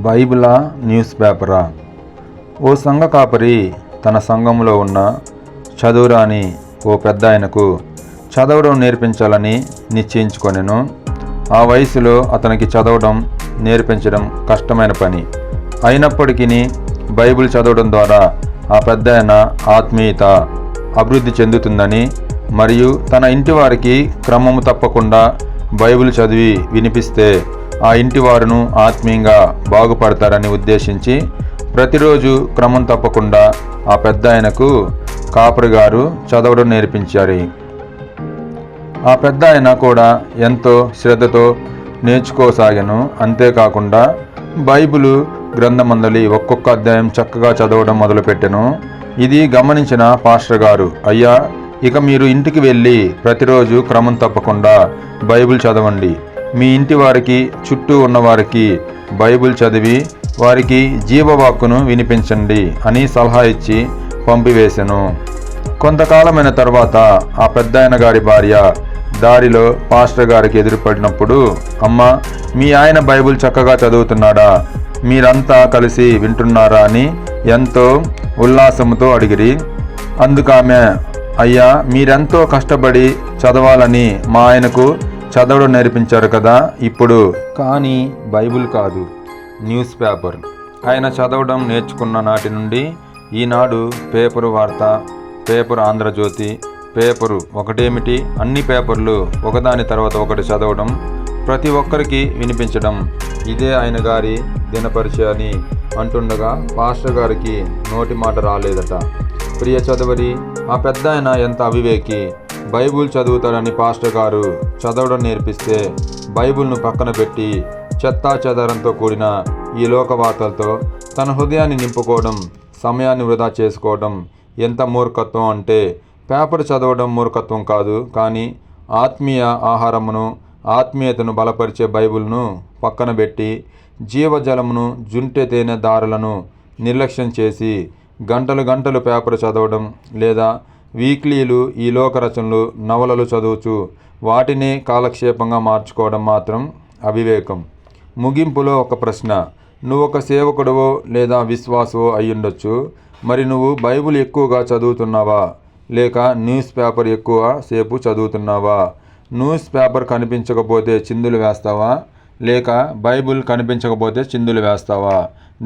బైబిలా news పేపరా? ఓ సంఘ కాపరి తన సంఘంలో ఉన్న చదువురాని ఓ పెద్ద ఆయనకు చదవడం నేర్పించాలని నిశ్చయించుకొనెను. ఆ వయసులో అతనికి చదవడం నేర్పించడం కష్టమైన పని అయినప్పటికీ బైబిల్ చదవడం ద్వారా ఆ పెద్ద ఆయన ఆత్మీయత అభివృద్ధి చెందుతుందని మరియు తన ఇంటి వారికి క్రమము తప్పకుండా బైబిల్ చదివి వినిపిస్తే ఆ ఇంటి వారును ఆత్మీయంగా బాగుపడతారని ఉద్దేశించి ప్రతిరోజు క్రమం తప్పకుండా ఆ పెద్ద ఆయనకు కాపరి గారు చదవడం నేర్పించారు. ఆ పెద్ద ఆయన కూడా ఎంతో శ్రద్ధతో నేర్చుకోసాగాను. అంతేకాకుండా బైబిలు గ్రంథమందలి ఒక్కొక్క అధ్యాయం చక్కగా చదవడం మొదలుపెట్టెను. ఇది గమనించిన పాస్టర్ గారు, అయ్యా, ఇక మీరు ఇంటికి వెళ్ళి ప్రతిరోజు క్రమం తప్పకుండా బైబిల్ చదవండి. మీ ఇంటి వారికి చుట్టూ ఉన్నవారికి బైబిల్ చదివి వారికి జీవవాక్కును వినిపించండి అని సలహా ఇచ్చి పంపివేశను. కొంతకాలమైన తర్వాత ఆ పెద్దాయన గారి భార్య దారిలో పాస్టర్ గారికి ఎదురుపడినప్పుడు, అమ్మ, మీ ఆయన బైబిల్ చక్కగా చదువుతున్నాడా? మీరంతా కలిసి వింటున్నారా అని ఎంతో ఉల్లాసంతో అడిగిరి. అందుకామె, అయ్యా, మీరెంతో కష్టపడి చదవాలని మా ఆయనకు చదవడం నేర్పించారు కదా, ఇప్పుడు కానీ బైబిల్ కాదు, న్యూస్ పేపర్. ఆయన చదవడం నేర్చుకున్న నాటి నుండి ఈనాడు పేపరు వార్త, పేపరు ఆంధ్రజ్యోతి, పేపరు ఒకటేమిటి అన్ని పేపర్లు ఒకదాని తర్వాత ఒకటి చదవడం, ప్రతి ఒక్కరికి వినిపించడం, ఇదే ఆయన గారి దినపరిచయ అని అంటుండగా పాస్టర్ గారికి నోటి మాట రాలేదట. ప్రియ చదవరి, ఆ పెద్ద ఆయన ఎంత అవివేకి! బైబిల్ చదువుతాడని పాస్టర్ గారు చదవడం నేర్పిస్తే బైబిల్ను పక్కన పెట్టి చెత్తా చెదారంతో కూడిన ఈ లోక వార్తలతో తన హృదయాన్ని నింపుకోవడం, సమయాన్ని వృధా చేసుకోవడం ఎంత మూర్ఖత్వం అంటే, పేపర్ చదవడం మూర్ఖత్వం కాదు, కానీ ఆత్మీయ ఆహారమును ఆత్మీయతను బలపరిచే బైబిల్ను పక్కన పెట్టి జీవజలమును జుంటె తేనె దారులను నిర్లక్ష్యం చేసి గంటలు గంటలు పేపర్ చదవడం లేదా వీక్లీలు ఈ లోక రచనలు నవలలు చదువుచు వాటినే కాలక్షేపంగా మార్చుకోవడం మాత్రం అవివేకం. ముగింపులో ఒక ప్రశ్న, నువ్వు ఒక సేవకుడవో లేదా విశ్వాసవో అయ్యుండొచ్చు. మరి నువ్వు బైబిల్ ఎక్కువగా చదువుతున్నావా లేక న్యూస్ పేపర్ ఎక్కువ సేపు చదువుతున్నావా? న్యూస్ పేపర్ కనిపించకపోతే చిందులు వేస్తావా లేక బైబిల్ కనిపించకపోతే చిందులు వేస్తావా?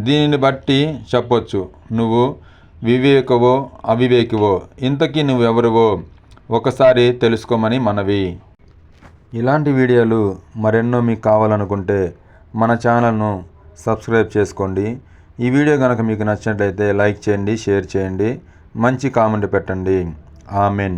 దీనిని బట్టి చెప్పొచ్చు నువ్వు వివేకవో అవివేకివో. ఇంతకీ నువ్వెవరివో ఒకసారి తెలుసుకోమని మనవి. ఇలాంటి వీడియోలు మరెన్నో మీకు కావాలనుకుంటే మన ఛానల్ను సబ్స్క్రైబ్ చేసుకోండి. ఈ వీడియో కనుక మీకు నచ్చినట్లయితే లైక్ చేయండి, షేర్ చేయండి, మంచి కామెంట్ పెట్టండి. ఆమెన్.